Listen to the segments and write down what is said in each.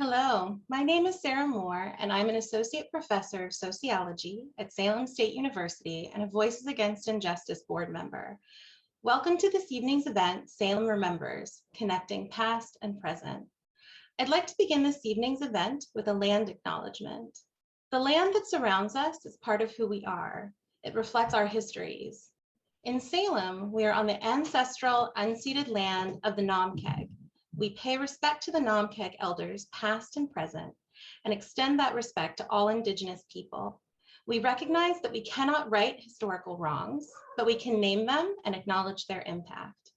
Hello, my name is Sarah Moore, and I'm an Associate Professor of Sociology at Salem State University and a Voices Against Injustice board member. Welcome to this evening's event, Salem Remembers, Connecting Past and Present. I'd like to begin this evening's event with a land acknowledgement. The land that surrounds us is part of who we are. It reflects our histories. In Salem, we are on the ancestral, unceded land of the Namkeg. We pay respect to the Namkeg elders, past and present, and extend that respect to all Indigenous people. We recognize that we cannot right historical wrongs, but we can name them and acknowledge their impact.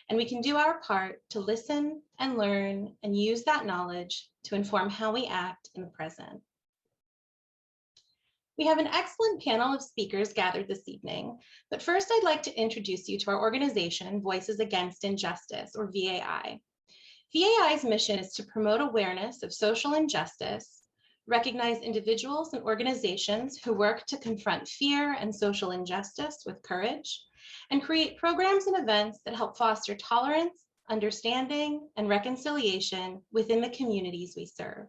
And we can do our part to listen and learn and use that knowledge to inform how we act in the present. We have an excellent panel of speakers gathered this evening, but first I'd like to introduce you to our organization, Voices Against Injustice, or VAI. VAI's mission is to promote awareness of social injustice, recognize individuals and organizations who work to confront fear and social injustice with courage, and create programs and events that help foster tolerance, understanding, and reconciliation within the communities we serve.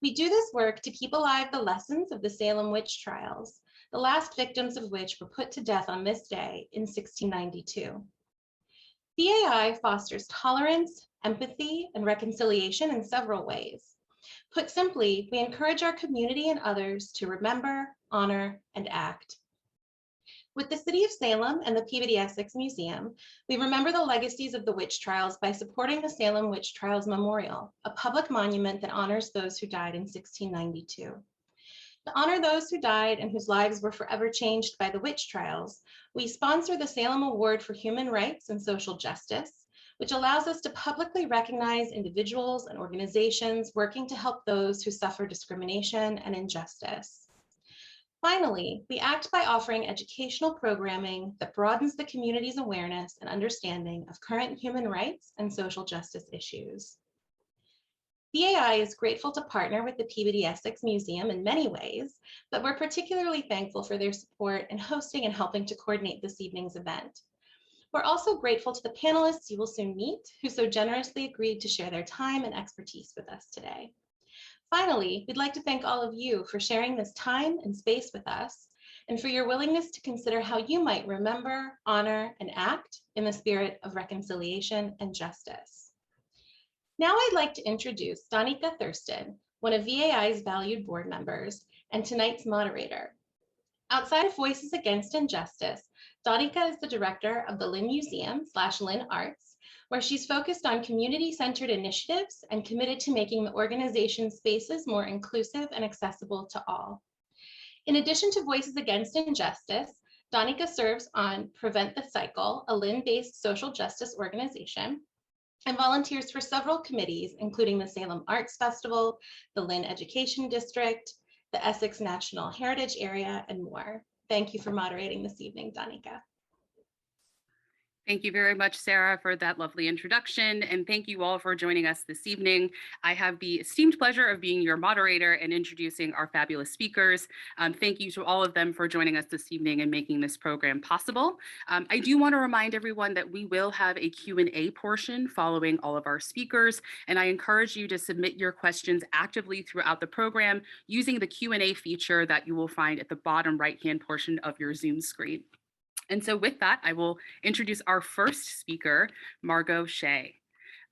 We do this work to keep alive the lessons of the Salem Witch Trials, the last victims of which were put to death on this day in 1692. VAI fosters tolerance, empathy, and reconciliation in several ways. Put simply, we encourage our community and others to remember, honor, and act. With the City of Salem and the Peabody Essex Museum, we remember the legacies of the witch trials by supporting the Salem Witch Trials Memorial, a public monument that honors those who died in 1692. To honor those who died and whose lives were forever changed by the witch trials, we sponsor the Salem Award for Human Rights and Social Justice, which allows us to publicly recognize individuals and organizations working to help those who suffer discrimination and injustice. Finally, we act by offering educational programming that broadens the community's awareness and understanding of current human rights and social justice issues. VAI is grateful to partner with the Peabody Essex Museum in many ways, but we're particularly thankful for their support in hosting and helping to coordinate this evening's event. We're also grateful to the panelists you will soon meet, who so generously agreed to share their time and expertise with us today. Finally, we'd like to thank all of you for sharing this time and space with us, and for your willingness to consider how you might remember, honor, and act in the spirit of reconciliation and justice. Now I'd like to introduce Danica Thurston, one of VAI's valued board members and tonight's moderator. Outside of Voices Against Injustice, Doneeca is the director of the Lynn Museum / Lynn Arts, where she's focused on community-centered initiatives and committed to making the organization's spaces more inclusive and accessible to all. In addition to Voices Against Injustice, Doneeca serves on Prevent the Cycle, a Lynn-based social justice organization, and volunteers for several committees, including the Salem Arts Festival, the Lynn Education District, the Essex National Heritage Area, and more. Thank you for moderating this evening, Danica. Thank you very much, Sarah, for that lovely introduction, and thank you all for joining us this evening. I have the esteemed pleasure of being your moderator and introducing our fabulous speakers. Thank you to all of them for joining us this evening and making this program possible. I do want to remind everyone that we will have a Q&A portion following all of our speakers, and I encourage you to submit your questions actively throughout the program using the Q&A feature that you will find at the bottom right-hand portion of your Zoom screen. And so with that, I will introduce our first speaker, Margo Shea.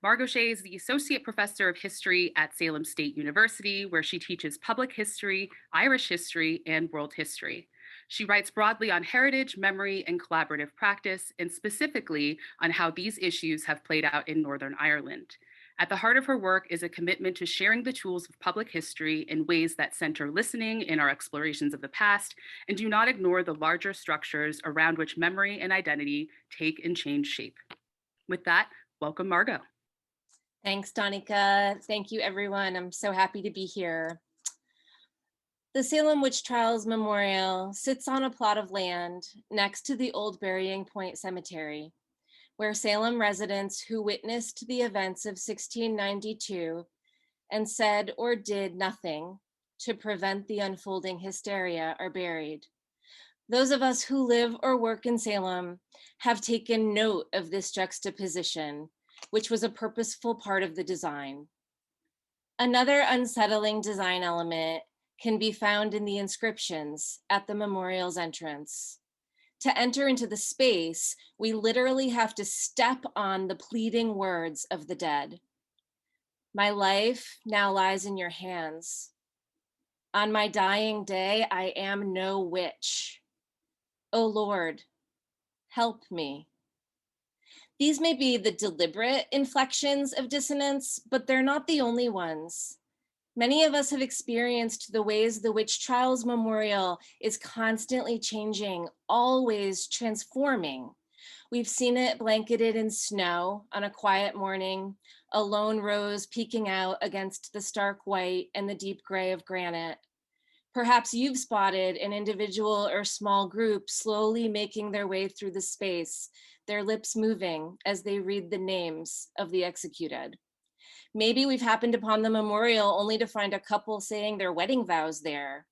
Margo Shea is the Associate Professor of History at Salem State University, where she teaches public history, Irish history, and world history. She writes broadly on heritage, memory, and collaborative practice, and specifically on how these issues have played out in Northern Ireland. At the heart of her work is a commitment to sharing the tools of public history in ways that center listening in our explorations of the past and do not ignore the larger structures around which memory and identity take and change shape. With that, welcome, Margo. Thanks, Danica. Thank you, everyone. I'm so happy to be here. The Salem Witch Trials Memorial sits on a plot of land next to the old Burying Point Cemetery, where Salem residents who witnessed the events of 1692 and said or did nothing to prevent the unfolding hysteria are buried. Those of us who live or work in Salem have taken note of this juxtaposition, which was a purposeful part of the design. Another unsettling design element can be found in the inscriptions at the memorial's entrance. To enter into the space, we literally have to step on the pleading words of the dead. My life now lies in your hands. On my dying day, I am no witch. O Lord, help me. These may be the deliberate inflections of dissonance, but they're not the only ones. Many of us have experienced the ways the Witch Trials Memorial is constantly changing, always transforming. We've seen it blanketed in snow on a quiet morning, a lone rose peeking out against the stark white and the deep gray of granite. Perhaps you've spotted an individual or small group slowly making their way through the space, their lips moving as they read the names of the executed. Maybe we've happened upon the memorial only to find a couple saying their wedding vows there.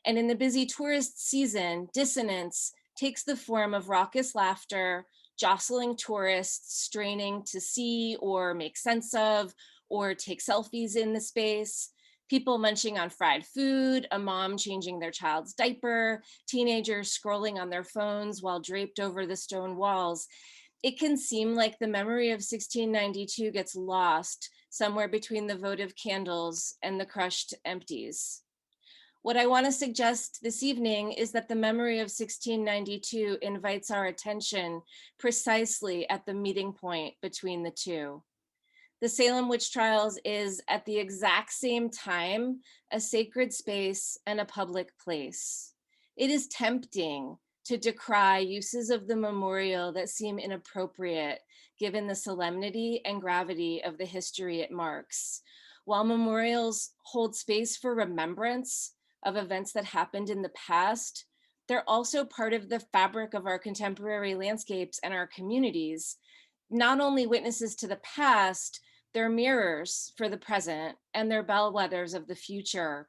And in the busy tourist season, dissonance takes the form of raucous laughter, jostling tourists straining to see or make sense of or take selfies in the space, people munching on fried food, a mom changing their child's diaper, teenagers scrolling on their phones while draped over the stone walls. It can seem like the memory of 1692 gets lost somewhere between the votive candles and the crushed empties. What I want to suggest this evening is that the memory of 1692 invites our attention precisely at the meeting point between the two. The Salem Witch Trials is at the exact same time a sacred space and a public place. It is tempting to decry uses of the memorial that seem inappropriate given the solemnity and gravity of the history it marks. While memorials hold space for remembrance of events that happened in the past, they're also part of the fabric of our contemporary landscapes and our communities. Not only witnesses to the past, they're mirrors for the present and they're bellwethers of the future.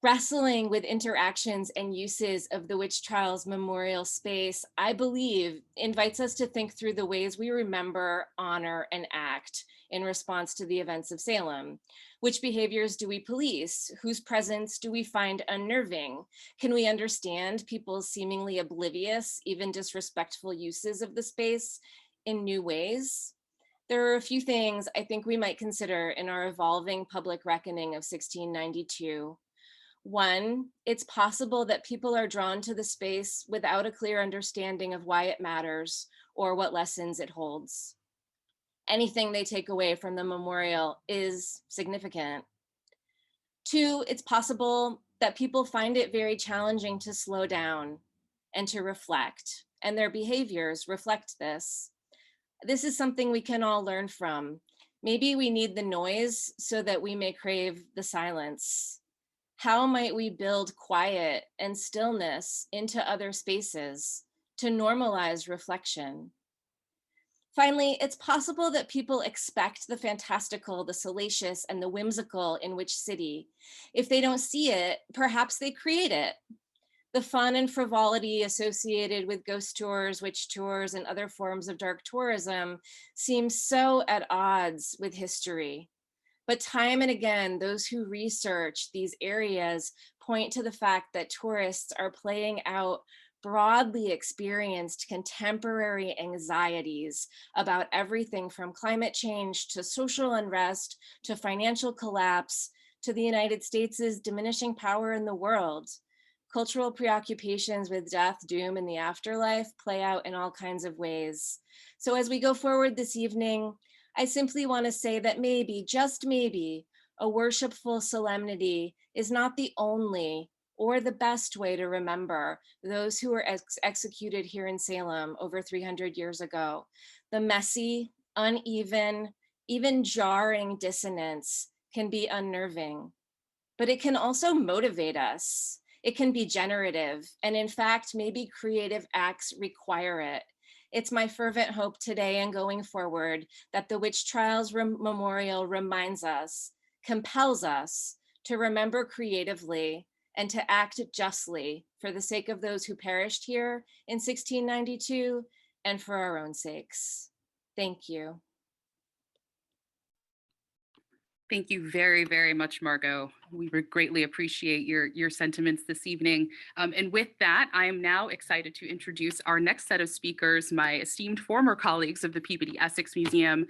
Wrestling with interactions and uses of the Witch Trials Memorial space, I believe, invites us to think through the ways we remember, honor, and act in response to the events of Salem. Which behaviors do we police? Whose presence do we find unnerving? Can we understand people's seemingly oblivious, even disrespectful uses of the space in new ways? There are a few things I think we might consider in our evolving public reckoning of 1692. One, it's possible that people are drawn to the space without a clear understanding of why it matters or what lessons it holds. Anything they take away from the memorial is significant. Two, it's possible that people find it very challenging to slow down and to reflect, and their behaviors reflect this. This is something we can all learn from. Maybe we need the noise so that we may crave the silence. How might we build quiet and stillness into other spaces to normalize reflection? Finally, it's possible that people expect the fantastical, the salacious, and the whimsical in which city. If they don't see it, perhaps they create it. The fun and frivolity associated with ghost tours, witch tours, and other forms of dark tourism seems so at odds with history. But time and again, those who research these areas point to the fact that tourists are playing out broadly experienced contemporary anxieties about everything from climate change to social unrest to financial collapse to the United States' diminishing power in the world. Cultural preoccupations with death, doom, and the afterlife play out in all kinds of ways. So as we go forward this evening, I simply want to say that maybe, just maybe, a worshipful solemnity is not the only or the best way to remember those who were executed here in Salem over 300 years ago. The messy, uneven, even jarring dissonance can be unnerving, but it can also motivate us. It can be generative, and in fact, maybe creative acts require it. It's my fervent hope today and going forward that the Witch Trials Memorial reminds us, compels us to remember creatively and to act justly for the sake of those who perished here in 1692 and for our own sakes. Thank you. Thank you very, very much, Margot. We greatly appreciate your sentiments this evening. And with that, I am now excited to introduce our next set of speakers, my esteemed former colleagues of the Peabody Essex Museum.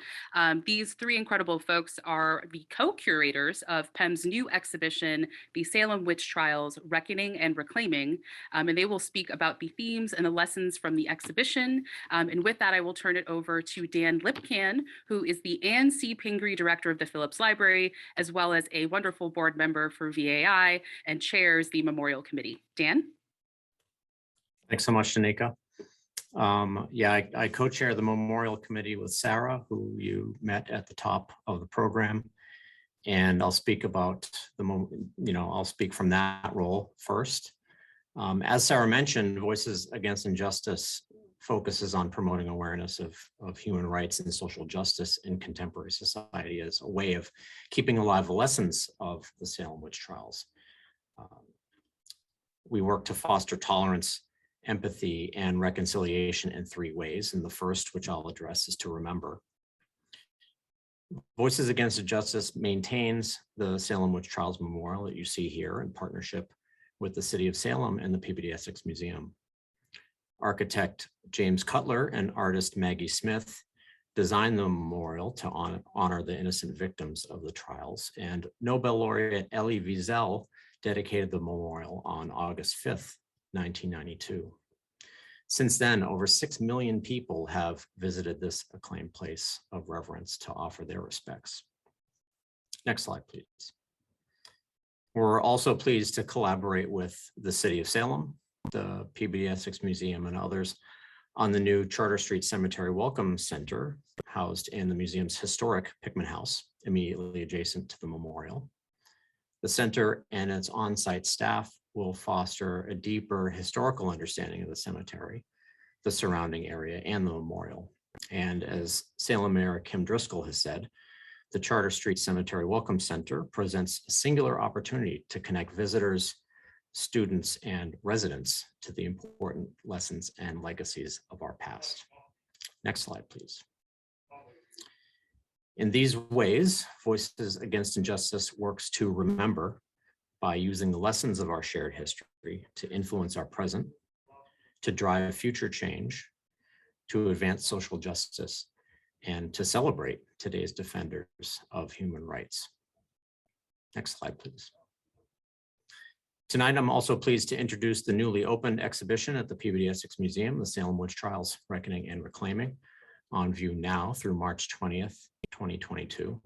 These three incredible folks are the co-curators of PEM's new exhibition, The Salem Witch Trials, Reckoning and Reclaiming. And they will speak about the themes and the lessons from the exhibition. And with that, I will turn it over to Dan Lipcan, who is the Anne C. Pingree Director of the Phillips Library, as well as a wonderful board member for VAI and chairs the Memorial Committee. Dan? Thanks so much, Doneeca. I co-chair the Memorial Committee with Sarah, who you met at the top of the program. And I'll speak about I'll speak from that role first. As Sarah mentioned, Voices Against Injustice focuses on promoting awareness of human rights and social justice in contemporary society as a way of keeping alive the lessons of the Salem Witch Trials. We work to foster tolerance, empathy, and reconciliation in three ways. And the first, which I'll address, is to remember. Voices Against Injustice maintains the Salem Witch Trials Memorial that you see here in partnership with the City of Salem and the Peabody Essex Museum. Architect James Cutler and artist Maggie Smith designed the memorial to honor the innocent victims of the trials, and Nobel laureate Elie Wiesel dedicated the memorial on August 5th, 1992. Since then, over 6 million people have visited this acclaimed place of reverence to offer their respects. Next slide, please. We're also pleased to collaborate with the City of Salem, the Peabody Essex Museum, and others on the new Charter Street Cemetery Welcome Center, housed in the museum's historic Pickman House, immediately adjacent to the memorial. The center and its on-site staff will foster a deeper historical understanding of the cemetery, the surrounding area, and the memorial. And as Salem Mayor Kim Driscoll has said, the Charter Street Cemetery Welcome Center presents a singular opportunity to connect visitors, students, and residents to the important lessons and legacies of our past. Next slide, please. In these ways, Voices Against Injustice works to remember by using the lessons of our shared history to influence our present, to drive future change, to advance social justice, and to celebrate today's defenders of human rights. Next slide, please. Tonight, I'm also pleased to introduce the newly opened exhibition at the Peabody Essex Museum, the Salem Witch Trials, Reckoning and Reclaiming, on view now through March 20th, 2022.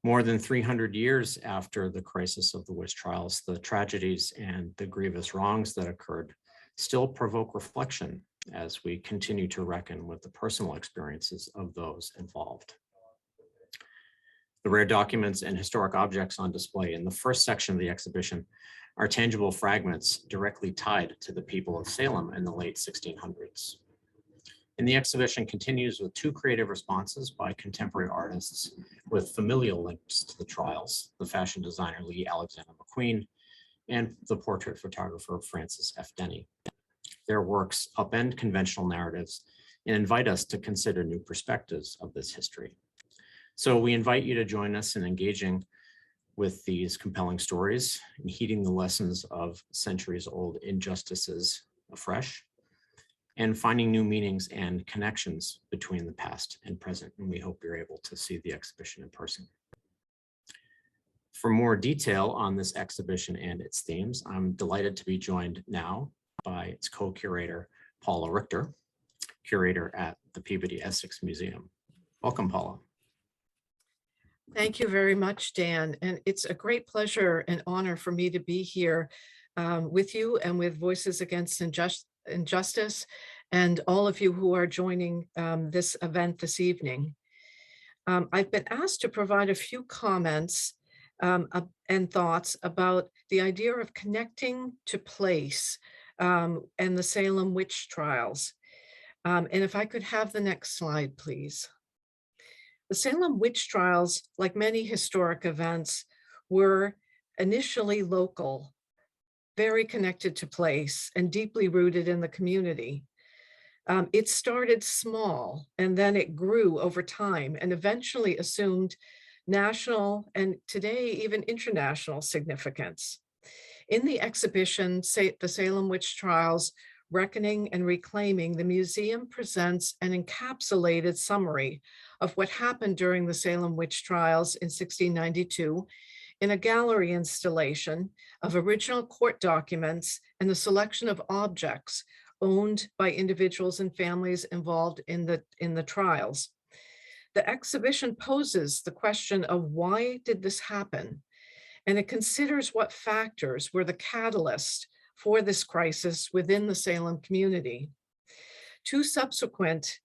More than 300 years after the crisis of the witch trials, the tragedies and the grievous wrongs that occurred still provoke reflection as we continue to reckon with the personal experiences of those involved. The rare documents and historic objects on display in the first section of the exhibition are tangible fragments directly tied to the people of Salem in the late 1600s. And the exhibition continues with two creative responses by contemporary artists with familial links to the trials, the fashion designer Lee Alexander Mcqueen and the portrait photographer Francis F. Denny. Their works upend conventional narratives and invite us to consider new perspectives of this history. So we invite you to join us in engaging with these compelling stories and heeding the lessons of centuries-old injustices afresh, and finding new meanings and connections between the past and present. And we hope you're able to see the exhibition in person. For more detail on this exhibition and its themes, I'm delighted to be joined now by its co-curator, Paula Richter, curator at the Peabody Essex Museum. Welcome, Paula. Thank you very much, Dan. And it's a great pleasure and honor for me to be here with you and with Voices Against Injustice and all of you who are joining this event this evening. I've been asked to provide a few comments and thoughts about the idea of connecting to place and the Salem Witch Trials. And if I could have the next slide, please. The Salem Witch Trials, like many historic events, were initially local, very connected to place, and deeply rooted in the community. It started small, and then it grew over time and eventually assumed national, and today even international significance. In the exhibition, the Salem Witch Trials, Reckoning and Reclaiming, the museum presents an encapsulated summary of what happened during the Salem Witch Trials in 1692 in a gallery installation of original court documents and the selection of objects owned by individuals and families involved in the trials. The exhibition poses the question of why did this happen? And it considers what factors were the catalyst for this crisis within the Salem community. Two subsequent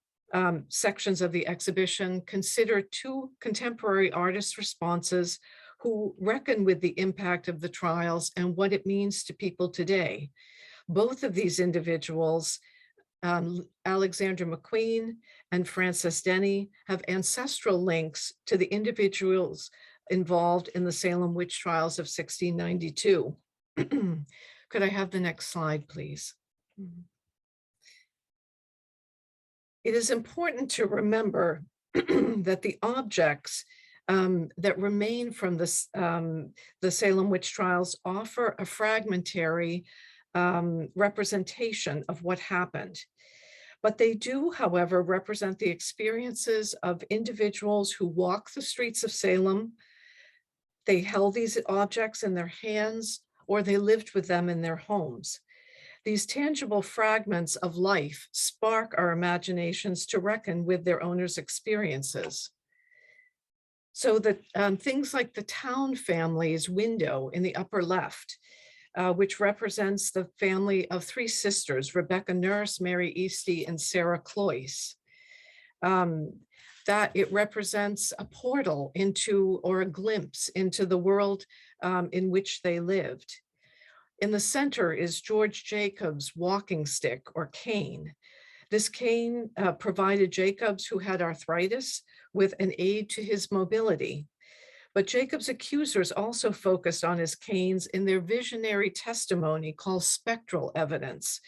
sections of the exhibition consider two contemporary artists' responses who reckon with the impact of the trials and what it means to people today. Both of these individuals, Alexander Mcqueen and Frances Denny, have ancestral links to the individuals involved in the Salem Witch Trials of 1692. Could I have the next slide, please? It is important to remember that the objects that remain from the Salem Witch Trials offer a fragmentary representation of what happened. But they do, however, represent the experiences of individuals who walk the streets of Salem. They held these objects in their hands, or they lived with them in their homes. These tangible fragments of life spark our imaginations to reckon with their owners' experiences. So that things like the Town family's window in the upper left, which represents the family of three sisters, Rebecca Nurse, Mary Eastie, and Sarah Cloyce. That it represents a portal into, or a glimpse into, the world in which they lived. In the center is George Jacobs' walking stick or cane. This cane provided Jacobs, who had arthritis, with an aid to his mobility. But Jacobs' accusers also focused on his canes in their visionary testimony called spectral evidence.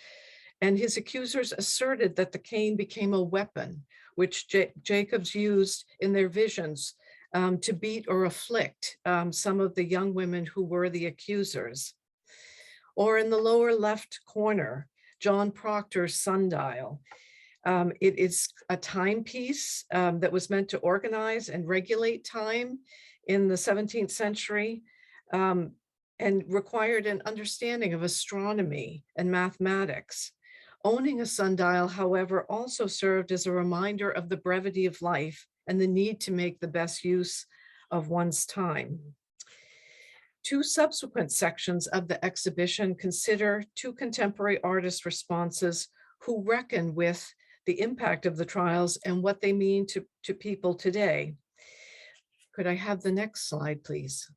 And his accusers asserted that the cane became a weapon, which Jacobs used in their visions to beat or afflict some of the young women who were the accusers. Or in the lower left corner, John Proctor's sundial. It is a timepiece that was meant to organize and regulate time in the 17th century and required an understanding of astronomy and mathematics. Owning a sundial, however, also served as a reminder of the brevity of life and the need to make the best use of one's time. Two subsequent sections of the exhibition consider two contemporary artist responses who reckon with the impact of the trials and what they mean to people today. Could I have the next slide, please?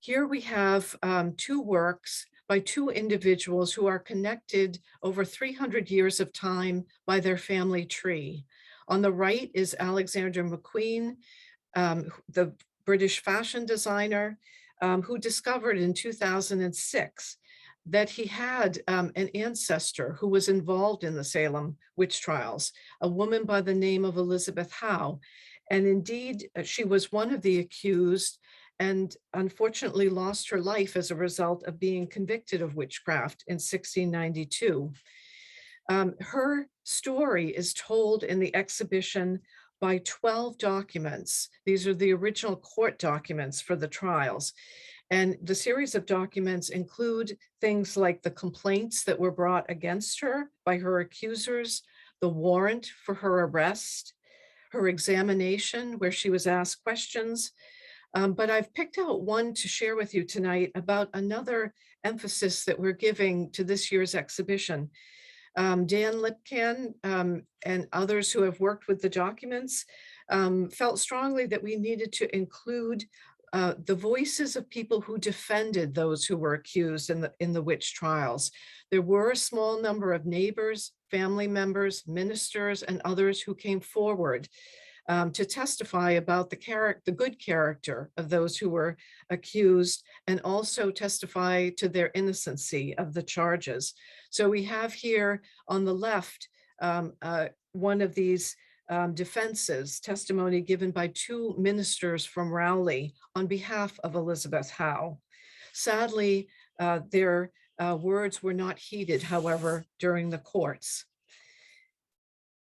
Here we have two works by two individuals who are connected over 300 years of time by their family tree. On the right is Alexander Mcqueen, the British fashion designer, who discovered in 2006 that he had an ancestor who was involved in the Salem witch trials, a woman by the name of Elizabeth Howe. And indeed, she was one of the accused and unfortunately lost her life as a result of being convicted of witchcraft in 1692. Her story is told in the exhibition by 12 documents. These are the original court documents for the trials. And the series of documents include things like the complaints that were brought against her by her accusers, the warrant for her arrest, her examination where she was asked questions. But I've picked out one to share with you tonight about another emphasis that we're giving to this year's exhibition. Dan Lipkan and others who have worked with the documents felt strongly that we needed to include the voices of people who defended those who were accused in the witch trials. There were a small number of neighbors, family members, ministers, and others who came forward to testify about the good character of those who were accused, and also testify to their innocency of the charges. So we have here on the left one of these defenses, testimony given by 2 ministers from Rowley on behalf of Elizabeth Howe. Sadly, their words were not heeded, however, during the courts.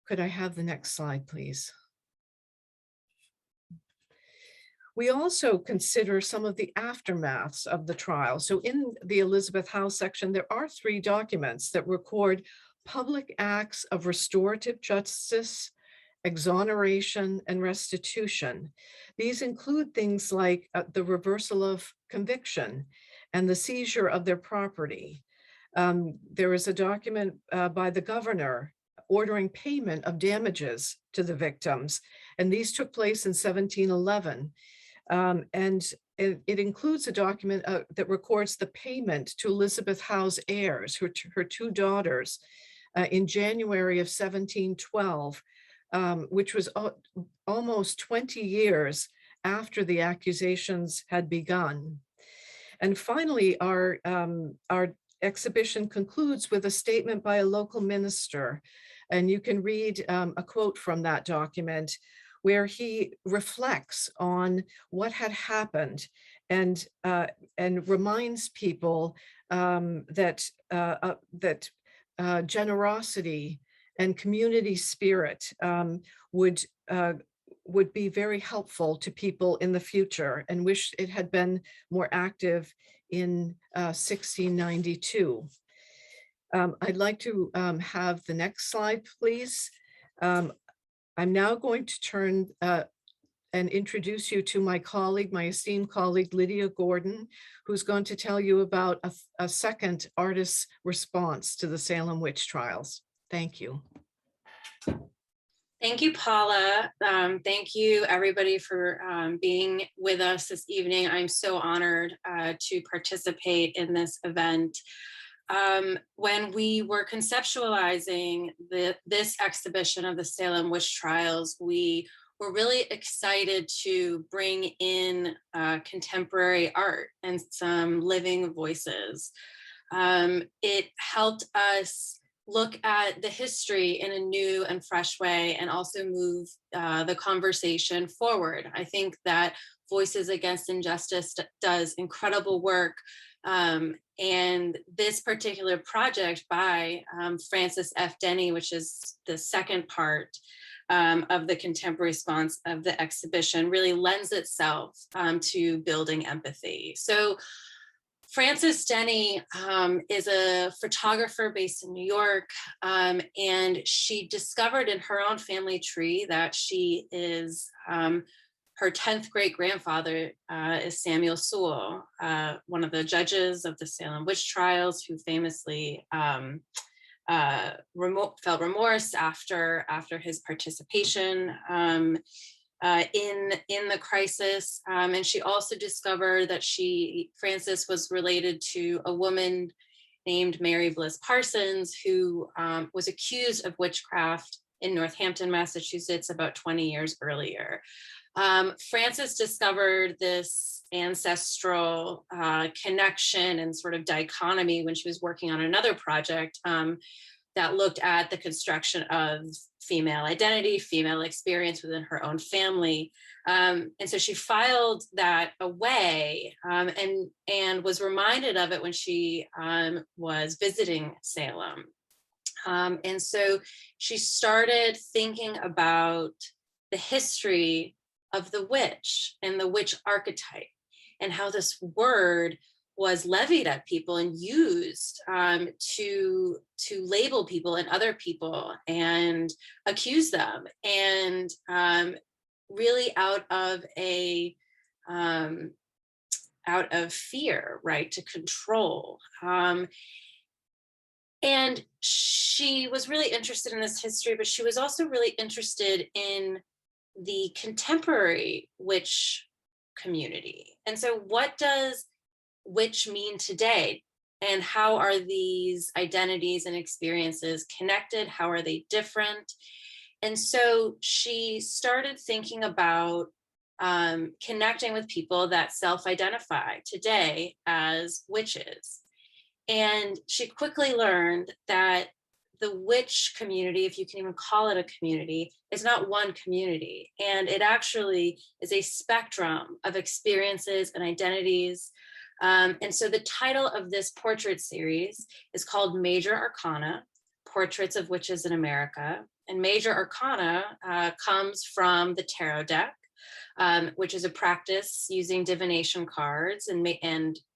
Could I have the next slide, please? We also consider some of the aftermaths of the trial. So in the Elizabeth Howe section, there are 3 documents that record public acts of restorative justice, exoneration, and restitution. These include things like the reversal of conviction and the seizure of their property. There is a document by the governor ordering payment of damages to the victims, and these took place in 1711. And it includes a document that records the payment to Elizabeth Howe's heirs, her 2 daughters, in January of 1712, which was almost 20 years after the accusations had begun. And finally, our exhibition concludes with a statement by a local minister. And you can read a quote from that document where he reflects on what had happened and reminds people that generosity and community spirit would be very helpful to people in the future, and wish it had been more active in 1692. I'd like to have the next slide, please. I'm now going to turn and introduce you to my colleague, my esteemed colleague, Lydia Gordon, who's going to tell you about a second artist's response to the Salem Witch Trials. Thank you. Thank you, Paula. Thank you, everybody, for being with us this evening. I'm so honored to participate in this event. When we were conceptualizing this exhibition of the Salem Witch Trials, we were really excited to bring in contemporary art and some living voices. It helped us look at the history in a new and fresh way, and also move the conversation forward. I think that Voices Against Injustice does incredible work. And this particular project by Frances F. Denny, which is the second part of the contemporary response of the exhibition, really lends itself to building empathy. So Frances Denny is a photographer based in New York, and she discovered in her own family tree that she is, her 10th great grandfather is Samuel Sewall, one of the judges of the Salem Witch Trials, who famously felt remorse after his participation in the crisis. And she also discovered that Frances was related to a woman named Mary Bliss Parsons, who was accused of witchcraft in Northampton, Massachusetts, about 20 years earlier. Frances discovered this ancestral connection and sort of dichotomy when she was working on another project that looked at the construction of female identity, female experience within her own family. And so she filed that away and was reminded of it when she was visiting Salem. And so she started thinking about the history of the witch and the witch archetype, and how this word was levied at people and used to label people and other people and accuse them, and really out of fear, right, to control. And she was really interested in this history, but she was also really interested in the contemporary witch community. And so what does witch mean today? And how are these identities and experiences connected? How are they different? And so she started thinking about connecting with people that self-identify today as witches. And she quickly learned that the witch community, if you can even call it a community, is not one community. And it actually is a spectrum of experiences and identities. And so the title of this portrait series is called Major Arcana, Portraits of Witches in America. And Major Arcana comes from the tarot deck, which is a practice using divination cards, and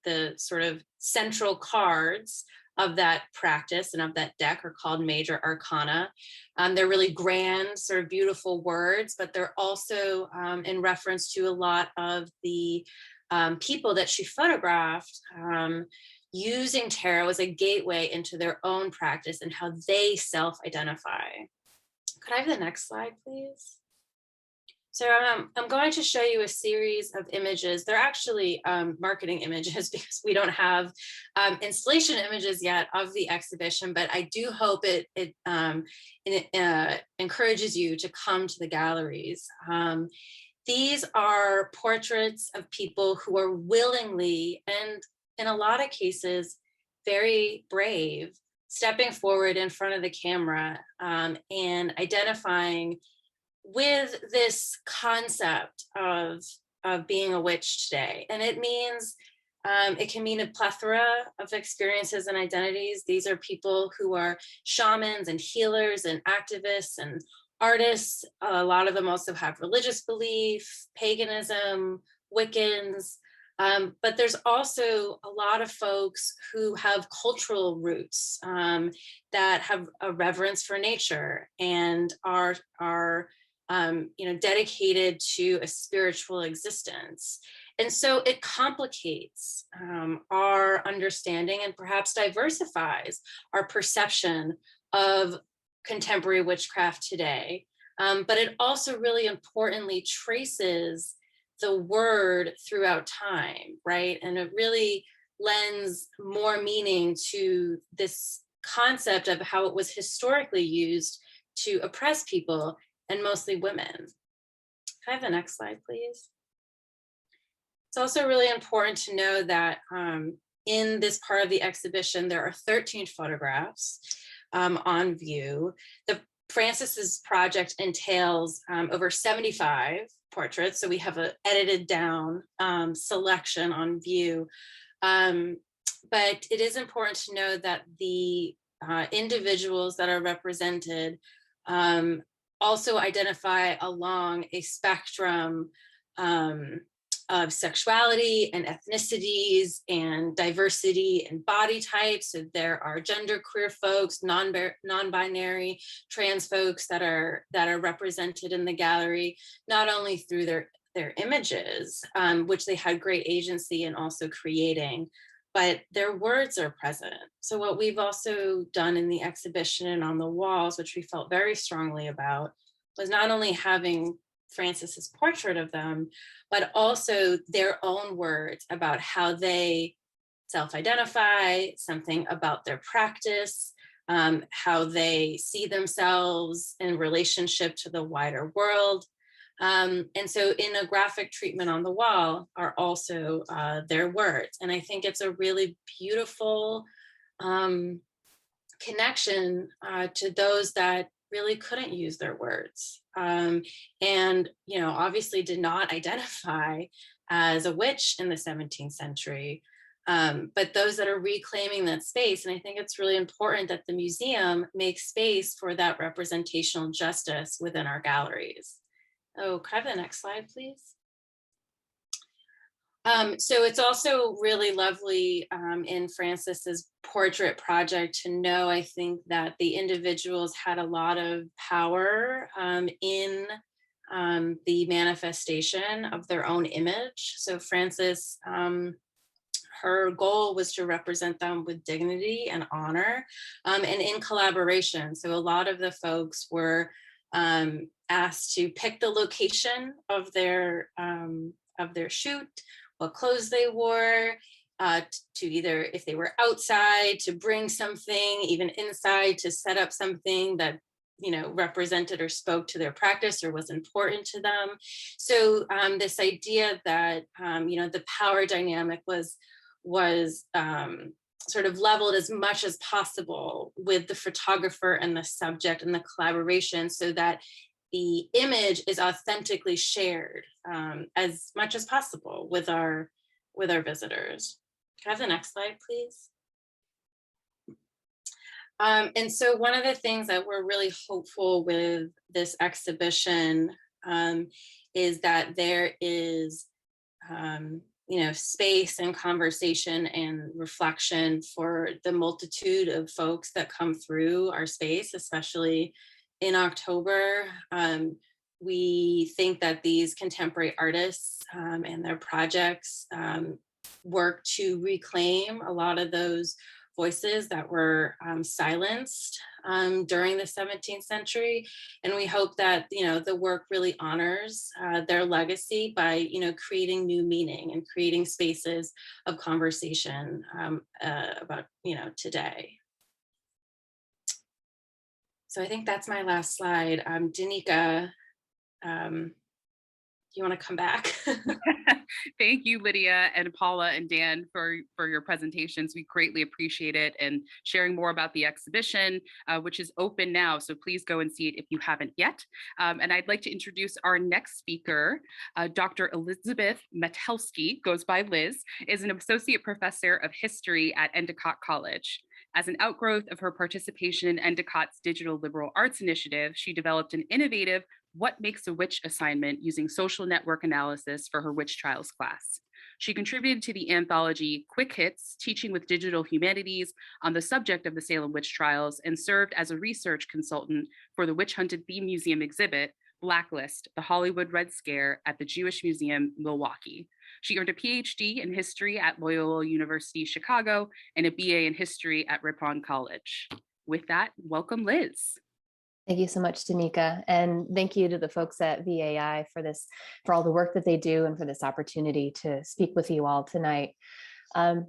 the sort of central cards of that practice and of that deck are called Major Arcana. They're really grand, sort of beautiful words, but they're also in reference to a lot of the people that she photographed using tarot as a gateway into their own practice and how they self-identify. Could I have the next slide, please? So I'm going to show you a series of images. They're actually marketing images because we don't have installation images yet of the exhibition, but I do hope it encourages you to come to the galleries. These are portraits of people who are willingly, and in a lot of cases, very brave, stepping forward in front of the camera and identifying with this concept of being a witch today. And it means, it can mean a plethora of experiences and identities. These are people who are shamans and healers and activists and artists. A lot of them also have religious belief, paganism, Wiccans, but there's also a lot of folks who have cultural roots that have a reverence for nature and are dedicated to a spiritual existence. And so it complicates our understanding and perhaps diversifies our perception of contemporary witchcraft today. But it also really importantly traces the word throughout time, right? And it really lends more meaning to this concept of how it was historically used to oppress people, and mostly women. Can I have the next slide, please? It's also really important to know that in this part of the exhibition, there are 13 photographs on view. The Francis's project entails over 75 portraits, so we have an edited down selection on view. But it is important to know that the individuals that are represented also identify along a spectrum of sexuality and ethnicities and diversity and body types. So there are genderqueer folks, non-binary, trans folks that are represented in the gallery, not only through their images, which they had great agency in also creating, but their words are present. So what we've also done in the exhibition and on the walls, which we felt very strongly about, was not only having Francis's portrait of them, but also their own words about how they self-identify, something about their practice, how they see themselves in relationship to the wider world. And so in a graphic treatment on the wall are also their words. And I think it's a really beautiful connection to those that really couldn't use their words. And, obviously did not identify as a witch in the 17th century, but those that are reclaiming that space. And I think it's really important that the museum makes space for that representational justice within our galleries. Oh, could I have the next slide, please? So it's also really lovely in Francis's portrait project to know, I think, that the individuals had a lot of power in the manifestation of their own image. So Francis, her goal was to represent them with dignity and honor and in collaboration. So a lot of the folks were asked to pick the location of their shoot, what clothes they wore, to either, if they were outside, to bring something, even inside, to set up something that represented or spoke to their practice or was important to them. So this idea that the power dynamic was sort of leveled as much as possible with the photographer and the subject and the collaboration, so that the image is authentically shared as much as possible with our visitors. Can I have the next slide, please? And so one of the things that we're really hopeful with this exhibition is that there is space and conversation and reflection for the multitude of folks that come through our space, especially in October. We think that these contemporary artists and their projects work to reclaim a lot of those voices that were silenced during the 17th century. And we hope that, the work really honors their legacy by, creating new meaning and creating spaces of conversation about, today. So I think that's my last slide. Doneeca, you want to come back? Thank you, Lydia and Paula and Dan, for your presentations. We greatly appreciate it, and sharing more about the exhibition, which is open now. So please go and see it if you haven't yet. And I'd like to introduce our next speaker. Dr. Elizabeth Mattelski, goes by Liz, is an associate professor of history at Endicott College. As an outgrowth of her participation in Endicott's Digital Liberal Arts Initiative, she developed an innovative What Makes a Witch assignment using social network analysis for her witch trials class. She contributed to the anthology Quick Hits, Teaching with Digital Humanities on the subject of the Salem Witch Trials, and served as a research consultant for the Witch Hunted Theme Museum exhibit, Blacklist, the Hollywood Red Scare at the Jewish Museum, Milwaukee. She earned a PhD in history at Loyola University, Chicago, and a BA in history at Ripon College. With that, welcome, Liz. Thank you so much, Doneeca, and thank you to the folks at VAI for all the work that they do and for this opportunity to speak with you all tonight. I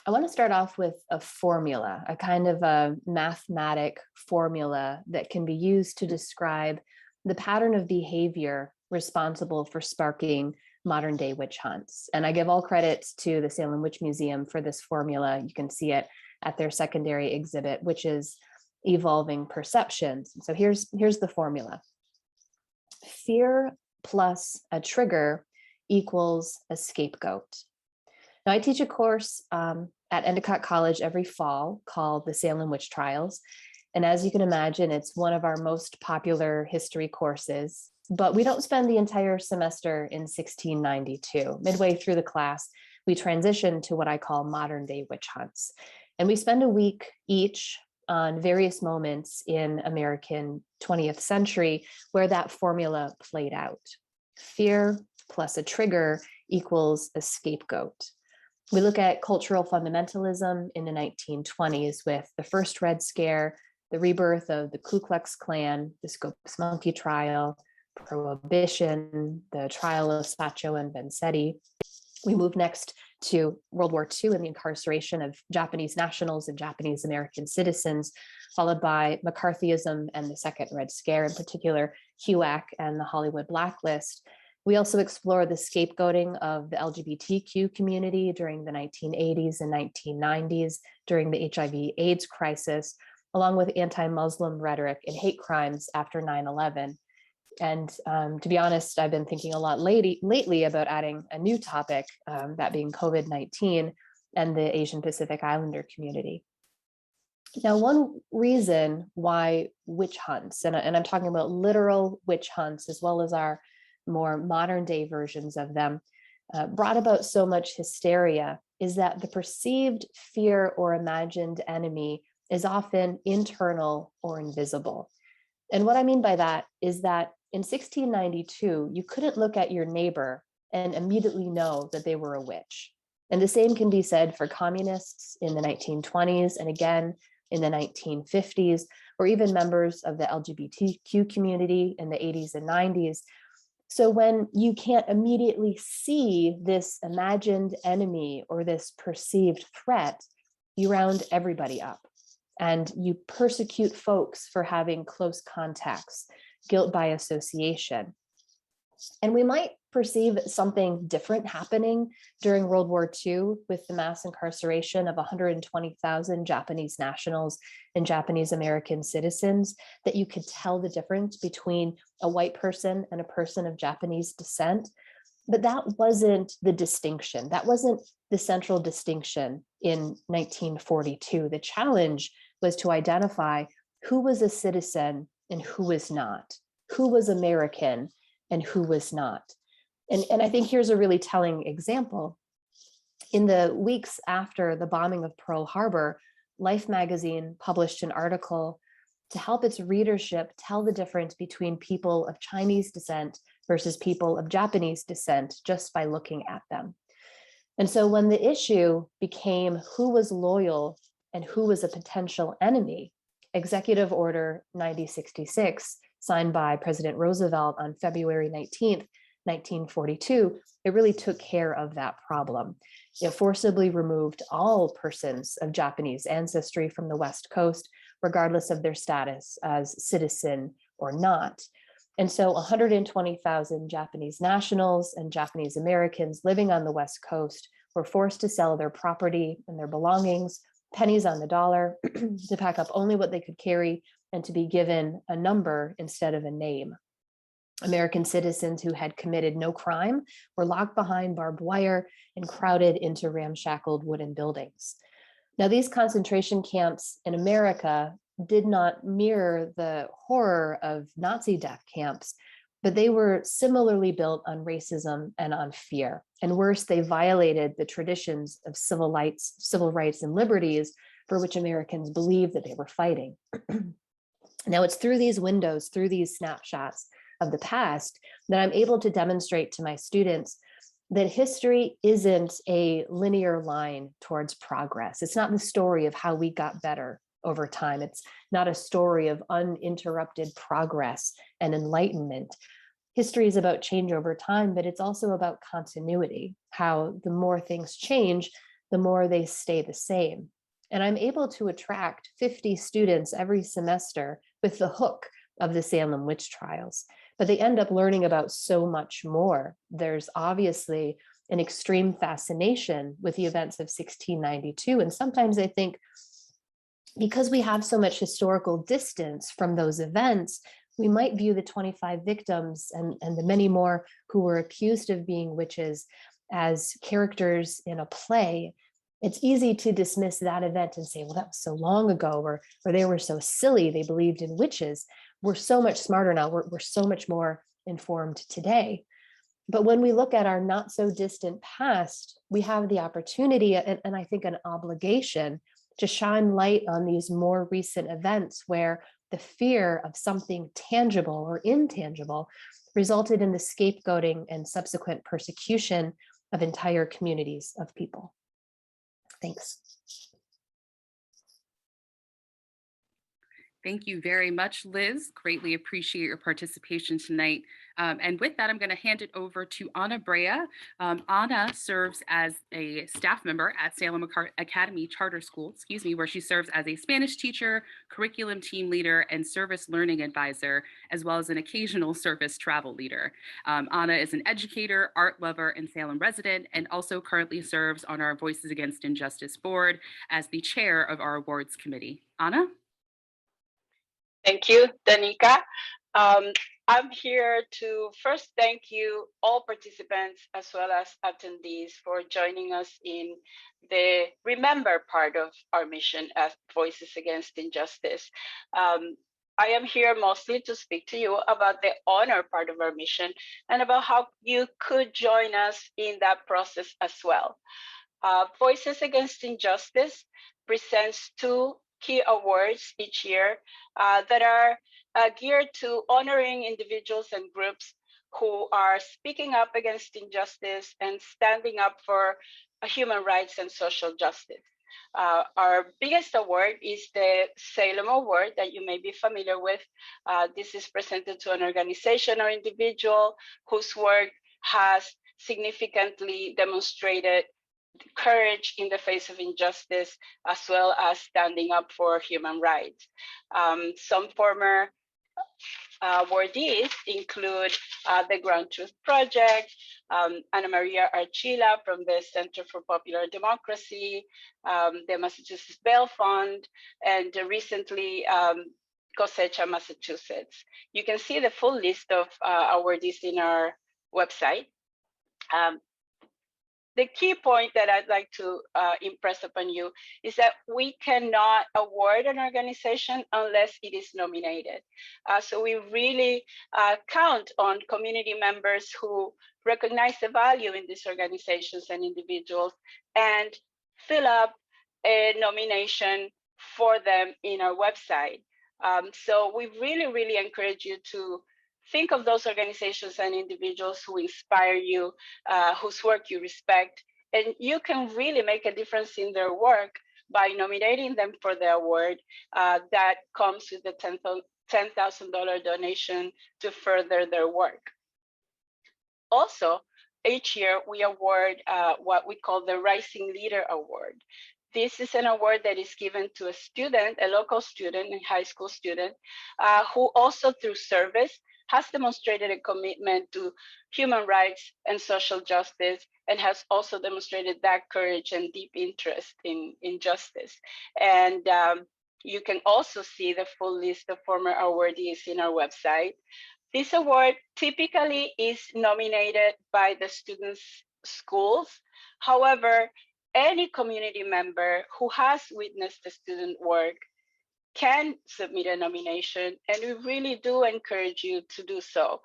want to start off with a formula, a kind of a mathematic formula that can be used to describe the pattern of behavior responsible for sparking modern day witch hunts. And I give all credits to the Salem Witch Museum for this formula. You can see it at their secondary exhibit, which is evolving perceptions. So here's the formula. Fear plus a trigger equals a scapegoat. Now, I teach a course at Endicott College every fall called the Salem Witch Trials. And as you can imagine, it's one of our most popular history courses, but we don't spend the entire semester in 1692. Midway through the class, we transition to what I call modern day witch hunts. And we spend a week each on various moments in American 20th century where that formula played out. Fear plus a trigger equals a scapegoat. We look at cultural fundamentalism in the 1920s with the first Red Scare, the rebirth of the Ku Klux Klan, the Scopes Monkey trial, Prohibition, the trial of Sacco and Vanzetti. We move next to World War II and the incarceration of Japanese nationals and Japanese American citizens, followed by McCarthyism and the second Red Scare, in particular, HUAC and the Hollywood Blacklist. We also explore the scapegoating of the LGBTQ community during the 1980s and 1990s, during the HIV/AIDS crisis, along with anti-Muslim rhetoric and hate crimes after 9/11. And to be honest, I've been thinking a lot lately about adding a new topic, that being COVID-19 and the Asian Pacific Islander community. Now, one reason why witch hunts, and I'm talking about literal witch hunts, as well as our more modern day versions of them, brought about so much hysteria, is that the perceived fear or imagined enemy is often internal or invisible. And what I mean by that is that in 1692, you couldn't look at your neighbor and immediately know that they were a witch. And the same can be said for communists in the 1920s and again in the 1950s, or even members of the LGBTQ community in the 80s and 90s. So when you can't immediately see this imagined enemy or this perceived threat, you round everybody up and you persecute folks for having close contacts, guilt by association. And we might perceive something different happening during World War II with the mass incarceration of 120,000 Japanese nationals and Japanese American citizens, that you could tell the difference between a white person and a person of Japanese descent. But that wasn't the distinction. That wasn't the central distinction in 1942. The challenge was to identify who was a citizen and who was not, who was American and who was not. And I think here's a really telling example. In the weeks after the bombing of Pearl Harbor, Life magazine published an article to help its readership tell the difference between people of Chinese descent versus people of Japanese descent just by looking at them. And so when the issue became who was loyal and who was a potential enemy, Executive Order 9066, signed by President Roosevelt on February 19th, 1942, it really took care of that problem. It forcibly removed all persons of Japanese ancestry from the West Coast, regardless of their status as citizen or not. And so 120,000 Japanese nationals and Japanese Americans living on the West Coast were forced to sell their property and their belongings, pennies on the dollar, to pack up only what they could carry and to be given a number instead of a name. American citizens who had committed no crime were locked behind barbed wire and crowded into ramshackled wooden buildings. Now, these concentration camps in America did not mirror the horror of Nazi death camps, but they were similarly built on racism and on fear. And worse, they violated the traditions of civil rights and liberties for which Americans believed that they were fighting. Now, it's through these windows, through these snapshots of the past, that I'm able to demonstrate to my students that history isn't a linear line towards progress. It's not the story of how we got better over time. It's not a story of uninterrupted progress and enlightenment. History is about change over time, but it's also about continuity, how the more things change, the more they stay the same. And I'm able to attract 50 students every semester with the hook of the Salem Witch Trials, but they end up learning about so much more. There's obviously an extreme fascination with the events of 1692. And sometimes I think because we have so much historical distance from those events, we might view the 25 victims and the many more who were accused of being witches as characters in a play. It's easy to dismiss that event and say, well, that was so long ago, or they were so silly, they believed in witches. We're so much smarter now, we're so much more informed today. But when we look at our not so distant past, we have the opportunity and I think an obligation to shine light on these more recent events where the fear of something tangible or intangible resulted in the scapegoating and subsequent persecution of entire communities of people. Thanks. Thank you very much, Liz. Greatly appreciate your participation tonight. And with that, I'm going to hand it over to Anna Brea. Anna serves as a staff member at Salem Academy Charter School, where she serves as a Spanish teacher, curriculum team leader, and service learning advisor, as well as an occasional service travel leader. Anna is an educator, art lover, and Salem resident, and also currently serves on our Voices Against Injustice board as the chair of our awards committee. Anna? Thank you, Doneeca. I'm here to first thank you, all participants, as well as attendees, for joining us in the Remember part of our mission as Voices Against Injustice. I am here mostly to speak to you about the honor part of our mission and about how you could join us in that process as well. Voices Against Injustice presents two key awards each year that are geared to honoring individuals and groups who are speaking up against injustice and standing up for human rights and social justice. Our biggest award is the Salem Award that you may be familiar with. This is presented to an organization or individual whose work has significantly demonstrated courage in the face of injustice, as well as standing up for human rights. Some former awardees include the Ground Truth Project, Ana Maria Archila from the Center for Popular Democracy, the Massachusetts Bail Fund, and recently Cosecha, Massachusetts. You can see the full list of awardees in our website. The key point that I'd like to impress upon you is that we cannot award an organization unless it is nominated. So we really count on community members who recognize the value in these organizations and individuals and fill up a nomination for them in our website. So we really encourage you to think of those organizations and individuals who inspire you, whose work you respect, and you can really make a difference in their work by nominating them for the award that comes with the $10,000 donation to further their work. Also, each year we award what we call the Rising Leader Award. This is an award that is given to a student, a local student, a high school student, who also through service has demonstrated a commitment to human rights and social justice, and has also demonstrated that courage and deep interest in justice. And you can also see the full list of former awardees in our website. This award typically is nominated by the students' schools. However, any community member who has witnessed the student work can submit a nomination, and we really do encourage you to do so.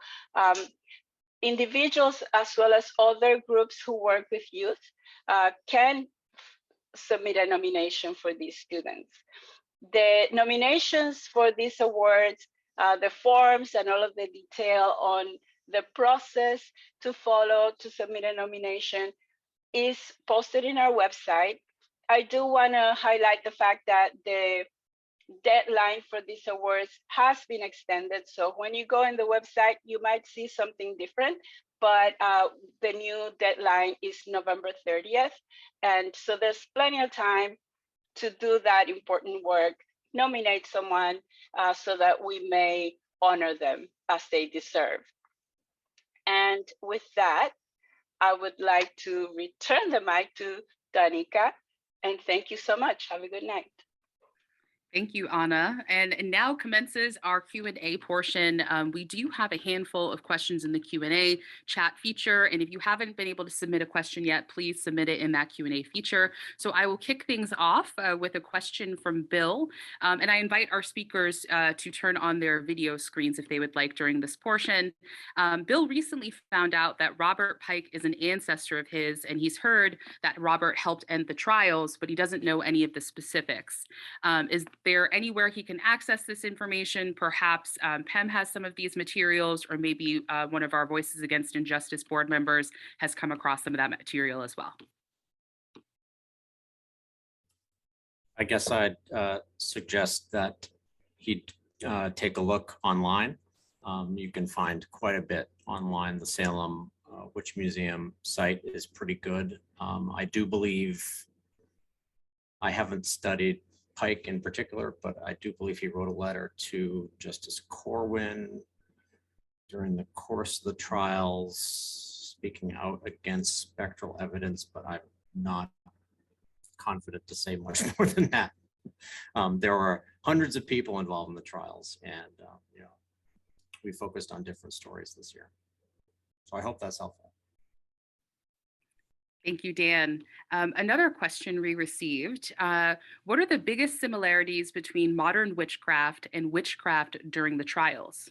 Individuals as well as other groups who work with youth can submit a nomination for these students. The nominations for these awards, the forms and all of the detail on the process to follow to submit a nomination is posted in our website. I do want to highlight the fact that the deadline for these awards has been extended. So when you go on the website, you might see something different, but the new deadline is November 30th. And so there's plenty of time to do that important work, nominate someone so that we may honor them as they deserve. And with that, I would like to return the mic to Danica, and thank you so much. Have a good night. Thank you, Ana. And now commences our Q&A portion. We do have a handful of questions in the Q&A chat feature. And if you haven't been able to submit a question yet, please submit it in that Q&A feature. So I will kick things off with a question from Bill. And I invite our speakers to turn on their video screens if they would like during this portion. Bill recently found out that Robert Pike is an ancestor of his, and he's heard that Robert helped end the trials, but he doesn't know any of the specifics. Is there anywhere he can access this information? Perhaps PEM has some of these materials, or maybe one of our Voices Against Injustice board members has come across some of that material as well. I guess I'd suggest that he take a look online. You can find quite a bit online. The Salem Witch Museum site is pretty good. I do believe, I haven't studied Pike in particular, but I do believe he wrote a letter to Justice Corwin during the course of the trials, speaking out against spectral evidence, but I'm not confident to say much more than that. There were hundreds of people involved in the trials, and you know, we focused on different stories this year. So I hope that's helpful. Thank you, Dan. Another question we received, what are the biggest similarities between modern witchcraft and witchcraft during the trials?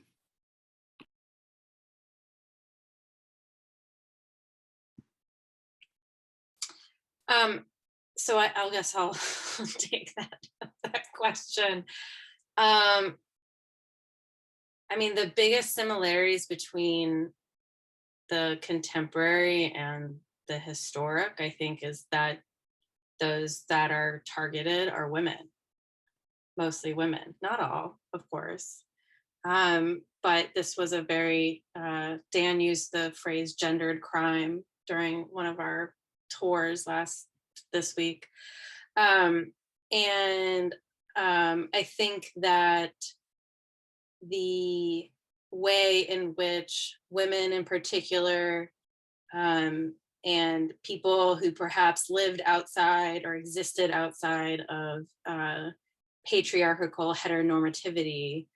So I guess I'll take that question. I mean, the biggest similarities between the contemporary and the historic, I think, is that those that are targeted are women, mostly women, not all, of course. But this was a very, Dan used the phrase gendered crime during one of our tours this week. And I think that the way in which women in particular, and people who perhaps lived outside or existed outside of patriarchal heteronormativity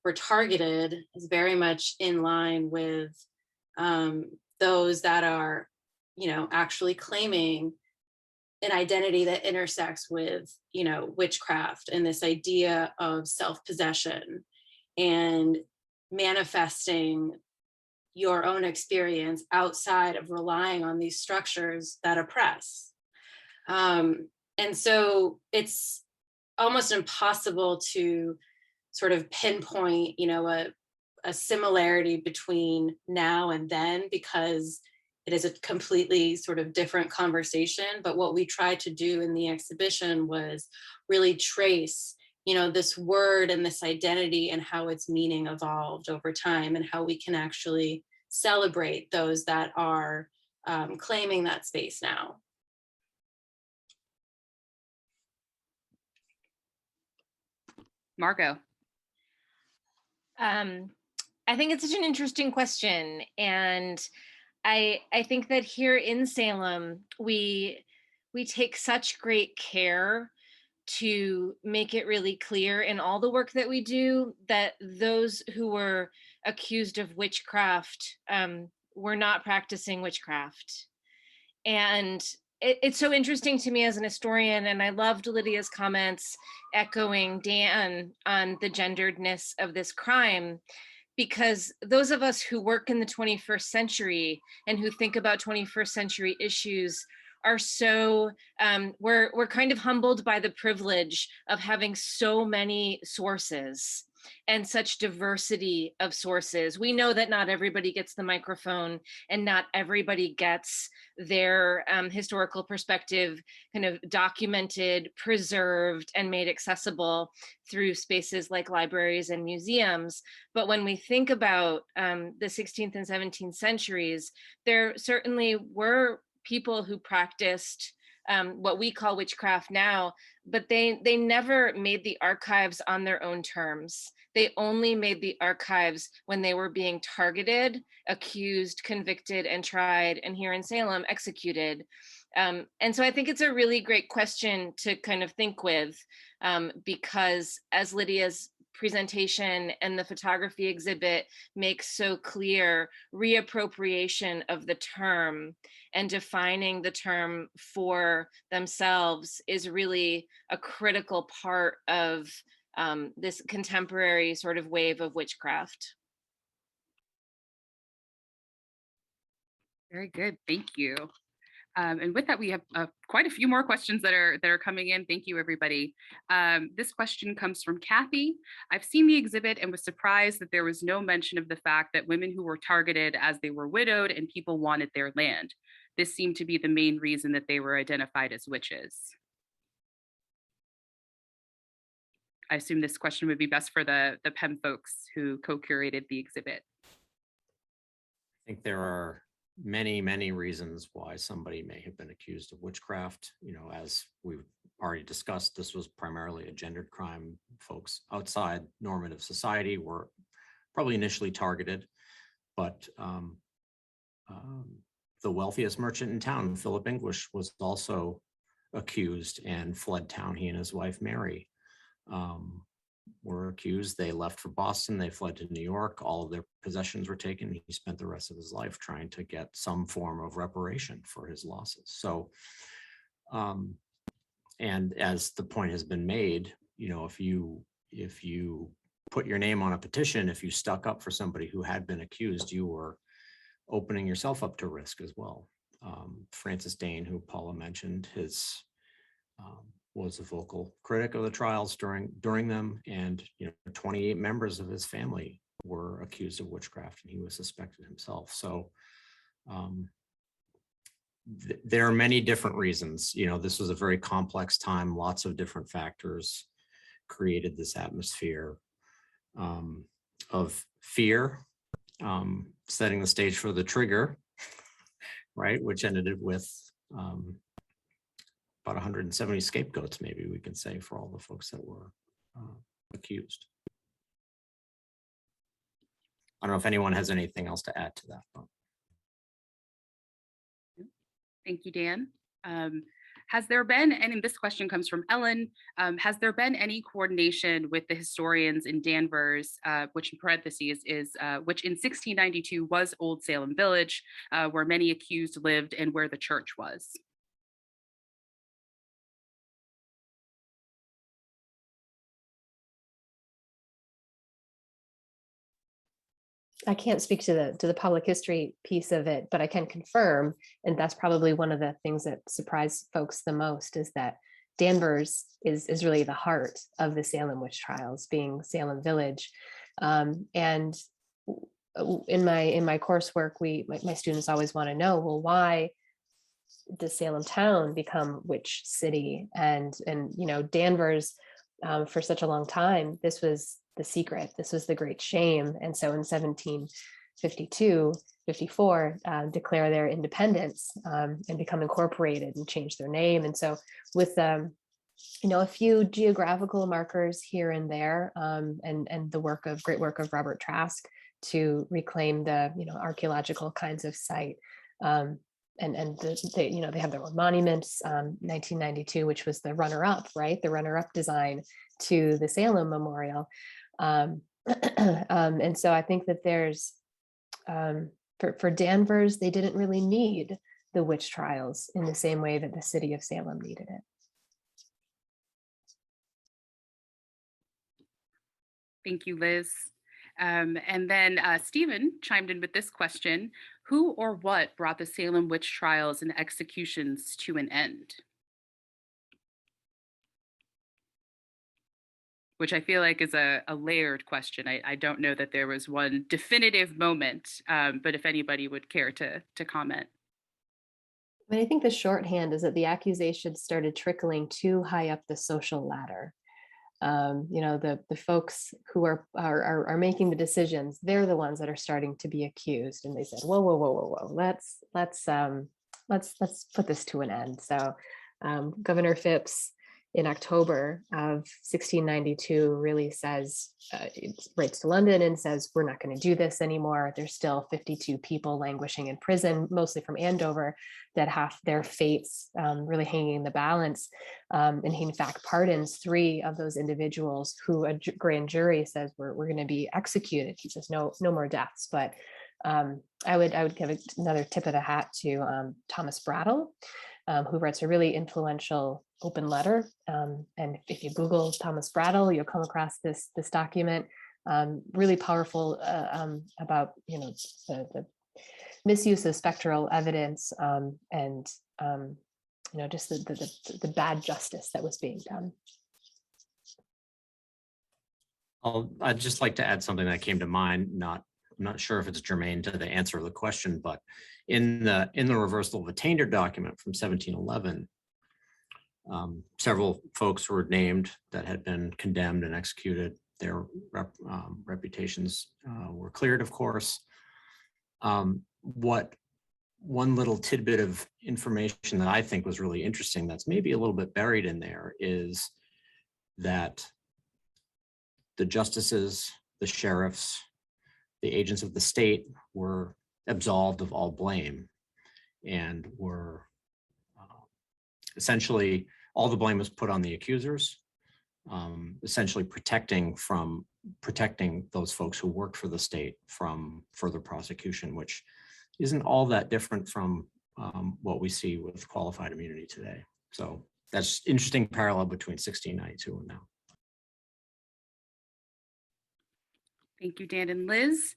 were targeted is very much in line with those that are, actually claiming an identity that intersects with, witchcraft and this idea of self-possession and manifesting your own experience outside of relying on these structures that oppress. And so it's almost impossible to sort of pinpoint, a similarity between now and then, because it is a completely sort of different conversation. But what we tried to do in the exhibition was really trace, this word and this identity and how its meaning evolved over time, and how we can actually celebrate those that are claiming that space now. Margo. I think it's such an interesting question. And I think that here in Salem, we take such great care to make it really clear in all the work that we do that those who were accused of witchcraft were not practicing witchcraft. And it's so interesting to me as an historian, and I loved Lydia's comments echoing Dan on the genderedness of this crime, because those of us who work in the 21st century and who think about 21st century issues are so, we're kind of humbled by the privilege of having so many sources and such diversity of sources. We know that not everybody gets the microphone and not everybody gets their historical perspective kind of documented, preserved, and made accessible through spaces like libraries and museums. But when we think about the 16th and 17th centuries, there certainly were people who practiced what we call witchcraft now, but they never made the archives on their own terms. They only made the archives when they were being targeted, accused, convicted, and tried, and here in Salem, executed. And so I think it's a really great question to kind of think with, because as Lydia's presentation and the photography exhibit makes so clear, reappropriation of the term and defining the term for themselves is really a critical part of this contemporary sort of wave of witchcraft. Very good, thank you. And with that, we have quite a few more questions that are coming in. Thank you, everybody. This question comes from Kathy. I've seen the exhibit and was surprised that there was no mention of the fact that women who were targeted as they were widowed and people wanted their land. This seemed to be the main reason that they were identified as witches. I assume this question would be best for the PEM folks who co-curated the exhibit. I think there are many reasons why somebody may have been accused of witchcraft. As we've already discussed, this was primarily a gendered crime. Folks outside normative society were probably initially targeted, but the wealthiest merchant in town, Philip English, was also accused and fled town. He and his wife, Mary, were accused. They left for Boston. They fled to New York. All of their possessions were taken. He spent the rest of his life trying to get some form of reparation for his losses. So, and as the point has been made, if you put your name on a petition, if you stuck up for somebody who had been accused, you were opening yourself up to risk as well. Francis Dane, who Paula mentioned, was a vocal critic of the trials during them, and 28 members of his family were accused of witchcraft, and he was suspected himself. So there are many different reasons. This was a very complex time. Lots of different factors created this atmosphere of fear, setting the stage for the trigger, right, which ended with about 170 scapegoats, maybe we can say, for all the folks that were accused. I don't know if anyone has anything else to add to that. Thank you, Dan. Has there been, and this question comes from Ellen, has there been any coordination with the historians in Danvers, which in parentheses is, which in 1692 was Old Salem Village, where many accused lived and where the church was? I can't speak to the public history piece of it, but I can confirm, and that's probably one of the things that surprised folks the most, is that Danvers is really the heart of the Salem witch trials, being Salem Village. And in my coursework, my students always want to know, well, why does Salem town become witch city? And you know, Danvers, for such a long time, this was the secret. This was the great shame. And so in 1754, declare their independence and become incorporated and change their name. And so with, you know, a few geographical markers here and there, and the great work of Robert Trask to reclaim the, you know, archaeological kinds of site. And they, you know, they have their own monuments, 1992, which was the runner-up, right? The runner-up design to the Salem Memorial. And so I think that there's, for Danvers, they didn't really need the witch trials in the same way that the city of Salem needed it. Thank you, Liz. And then Stephen chimed in with this question: who or what brought the Salem witch trials and executions to an end? Which I feel like is a layered question. I don't know that there was one definitive moment, but if anybody would care to comment. I mean, I think the shorthand is that the accusations started trickling too high up the social ladder. You know, the folks who are making the decisions, they're the ones that are starting to be accused. And they said, whoa, let's put this to an end. So Governor Phipps, in October of 1692, really says, writes to London and says, we're not going to do this anymore. There's still 52 people languishing in prison, mostly from Andover, that have their fates really hanging in the balance. And he, in fact, pardons 3 of those individuals who a grand jury says we're going to be executed. He says, no more deaths. But I would give another tip of the hat to Thomas Brattle, who writes a really influential open letter. And if you Google Thomas Brattle, you'll come across this document, really powerful about, you know, the misuse of spectral evidence and you know, just the bad justice that was being done. I'd just like to add something that came to mind. I'm not sure if it's germane to the answer of the question, but in the reversal of attainder document from 1711, several folks were named that had been condemned and executed. Their reputations were cleared, of course. What one little tidbit of information that I think was really interesting, that's maybe a little bit buried in there, is that the justices, the sheriffs, the agents of the state were absolved of all blame and were essentially, all the blame was put on the accusers, essentially protecting those folks who worked for the state from further prosecution, which isn't all that different from what we see with qualified immunity today. So that's interesting parallel between 1692 and now. Thank you, Dan and Liz.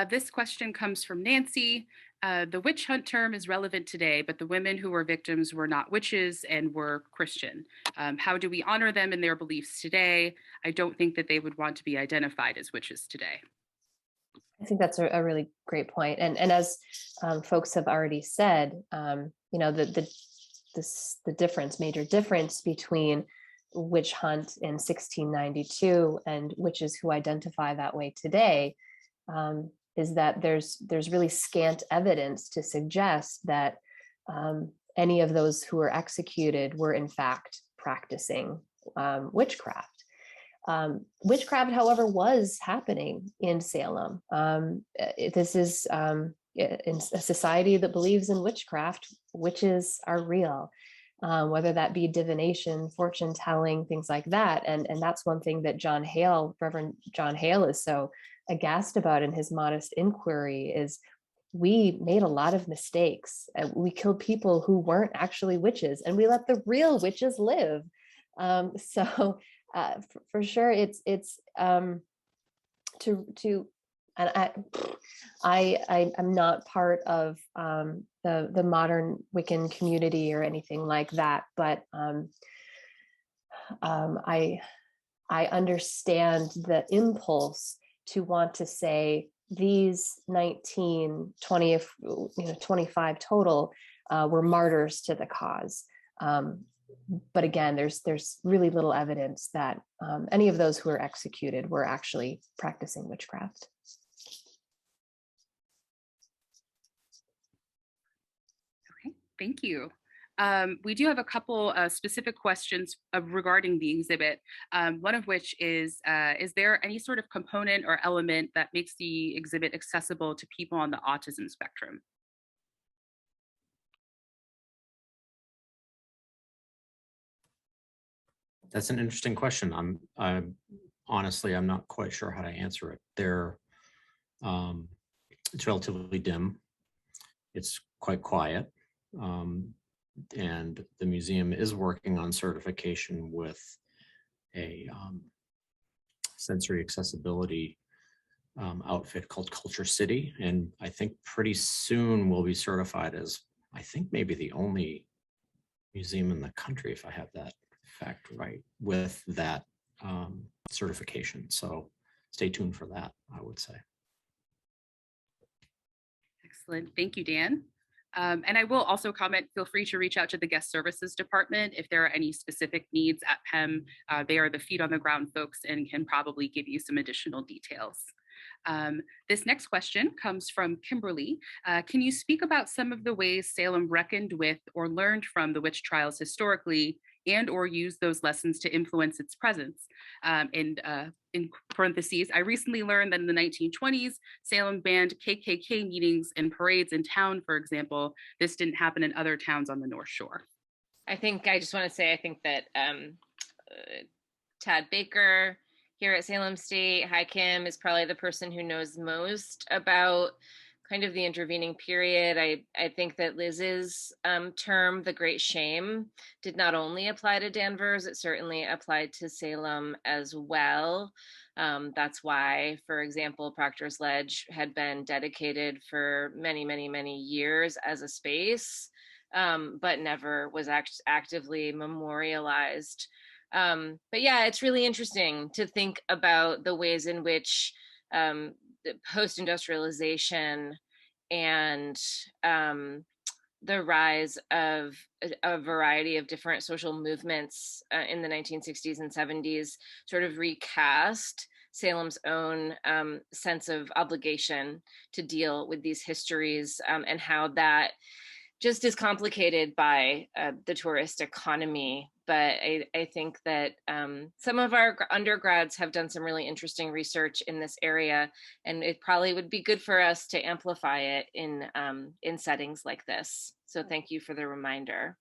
This question comes from Nancy. The witch hunt term is relevant today, but the women who were victims were not witches and were Christian. How do we honor them in their beliefs today? I don't think that they would want to be identified as witches today. I think that's a really great point. And as folks have already said, you know, the major difference between witch hunt in 1692 and witches who identify that way today is that there's really scant evidence to suggest that any of those who were executed were in fact practicing witchcraft. Witchcraft, however, was happening in Salem. This is in a society that believes in witchcraft. Witches are real, whether that be divination, fortune telling, things like that. And that's one thing that Reverend John Hale is so aghast about in his modest inquiry is we made a lot of mistakes. We killed people who weren't actually witches, and we let the real witches live. For sure, it's and I'm not part of the modern Wiccan community or anything like that, but I understand the impulse to want to say these 19, 20, 25 total were martyrs to the cause. But again, there's really little evidence that any of those who were executed were actually practicing witchcraft. Okay, thank you. We do have a couple specific questions regarding the exhibit, one of which is there any sort of component or element that makes the exhibit accessible to people on the autism spectrum? That's an interesting question. Honestly, I'm not quite sure how to answer it. It's relatively dim. It's quite quiet. And the museum is working on certification with a sensory accessibility outfit called Culture City. And I think pretty soon we'll be certified as, I think, maybe the only museum in the country, if I have that fact right, with that certification. So stay tuned for that, I would say. Excellent. Thank you, Dan. And I will also comment, feel free to reach out to the guest services department if there are any specific needs at PEM. They are the feet on the ground folks and can probably give you some additional details. This next question comes from Kimberly. Can you speak about some of the ways Salem reckoned with or learned from the witch trials historically and or used those lessons to influence its presence? In parentheses, I recently learned that in the 1920s, Salem banned KKK meetings and parades in town, for example. This didn't happen in other towns on the North Shore. I just want to say, I think that Tad Baker here at Salem State, hi Kim, is probably the person who knows most about kind of the intervening period. I think that Liz's term, the Great Shame, did not only apply to Danvers, it certainly applied to Salem as well. That's why, for example, Proctor's Ledge had been dedicated for many, many, many years as a space, but never was actively memorialized. But yeah, it's really interesting to think about the ways in which post-industrialization and the rise of a variety of different social movements in the 1960s and 70s sort of recast Salem's own sense of obligation to deal with these histories, and how that just is complicated by the tourist economy. But I think that some of our undergrads have done some really interesting research in this area, and it probably would be good for us to amplify it in settings like this. So thank you for the reminder.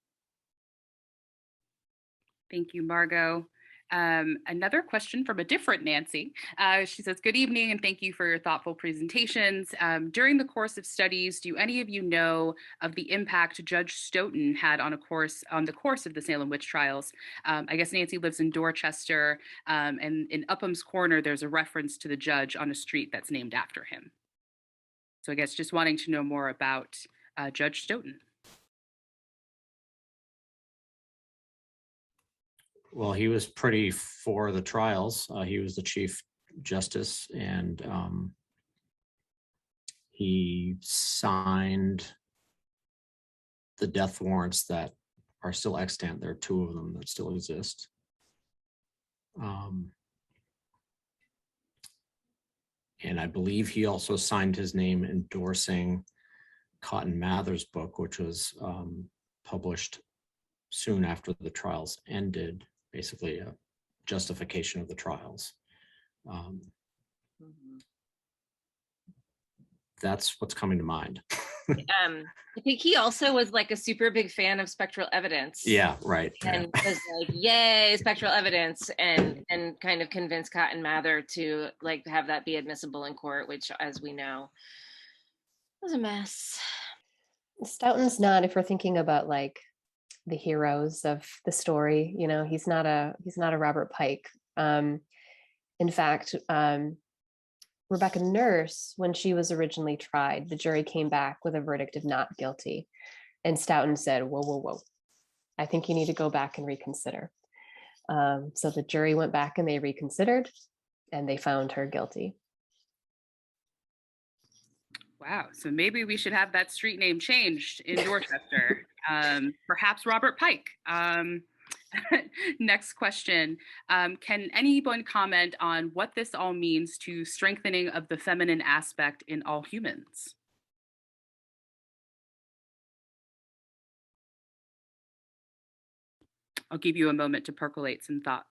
Thank you, Margot. Another question from a different Nancy. She says, good evening and thank you for your thoughtful presentations. During the course of studies, do any of you know of the impact Judge Stoughton had on the course of the Salem Witch Trials? I guess Nancy lives in Dorchester, and in Upham's Corner, there's a reference to the judge on a street that's named after him. So I guess just wanting to know more about Judge Stoughton. Well, he was pretty for the trials. He was the Chief Justice, and he signed the death warrants that are still extant. There are 2 of them that still exist. And I believe he also signed his name endorsing Cotton Mather's book, which was published soon after the trials ended. Basically a justification of the trials. That's what's coming to mind. I think he also was like a super big fan of spectral evidence. Yeah, right. And was like, yay, spectral evidence, and kind of convinced Cotton Mather to like have that be admissible in court, which, as we know, was a mess. Stoughton's not, if we're thinking about like the heroes of the story, you know, he's not a Robert Pike. In fact, Rebecca Nurse, when she was originally tried, the jury came back with a verdict of not guilty. And Stoughton said, whoa, whoa, whoa, I think you need to go back and reconsider. So the jury went back and they reconsidered and they found her guilty. Wow, so maybe we should have that street name changed in Dorchester. Perhaps Robert Pike. Next question. Can anyone comment on what this all means to strengthening of the feminine aspect in all humans? I'll give you a moment to percolate some thoughts.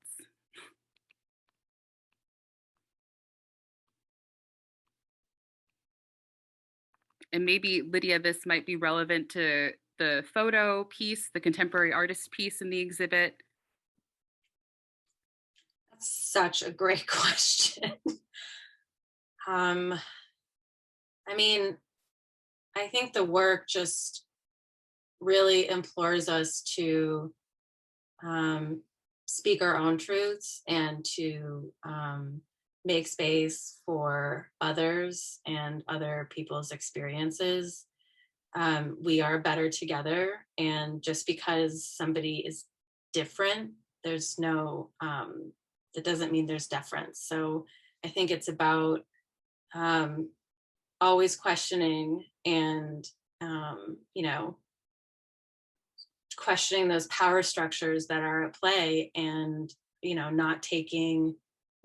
And maybe, Lydia, this might be relevant to the photo piece, the contemporary artist piece in the exhibit. That's such a great question. I mean, I think the work just really implores us to speak our own truths and to make space for others and other people's experiences. We are better together, and just because somebody is different, there's no, that doesn't mean there's deference. So I think it's about always questioning and, you know, questioning those power structures that are at play, and, you know, not taking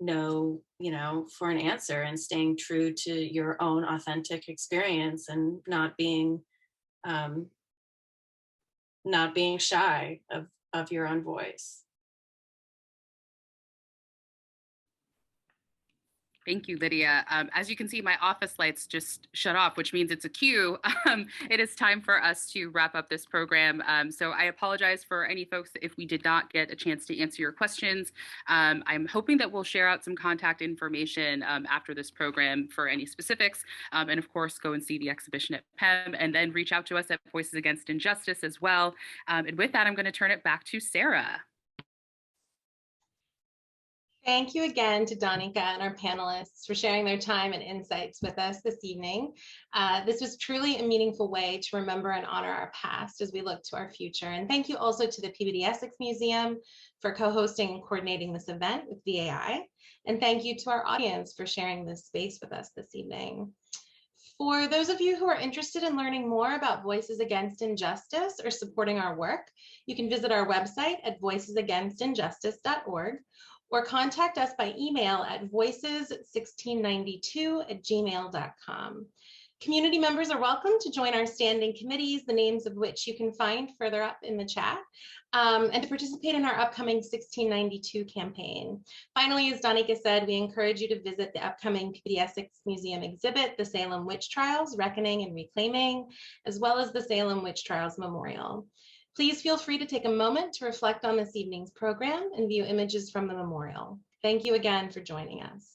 no, you know, for an answer, and staying true to your own authentic experience, and not being shy of your own voice. Thank you, Lydia. As you can see, my office lights just shut off, which means it's a cue. It is time for us to wrap up this program. So I apologize for any folks if we did not get a chance to answer your questions. I'm hoping that we'll share out some contact information after this program for any specifics. And of course, go and see the exhibition at PEM, and then reach out to us at Voices Against Injustice as well. And with that, I'm going to turn it back to Sarah. Thank you again to Doneeca and our panelists for sharing their time and insights with us this evening. This was truly a meaningful way to remember and honor our past as we look to our future. And thank you also to the Peabody Essex Museum for co-hosting and coordinating this event with VAI. And thank you to our audience for sharing this space with us this evening. For those of you who are interested in learning more about Voices Against Injustice or supporting our work, you can visit our website at voicesagainstinjustice.org, or contact us by email at voices1692@gmail.com. Community members are welcome to join our standing committees, the names of which you can find further up in the chat, and to participate in our upcoming 1692 campaign. Finally, as Doneeca said, we encourage you to visit the upcoming Peabody Essex Museum exhibit, the Salem Witch Trials, Reckoning and Reclaiming, as well as the Salem Witch Trials Memorial. Please feel free to take a moment to reflect on this evening's program and view images from the memorial. Thank you again for joining us.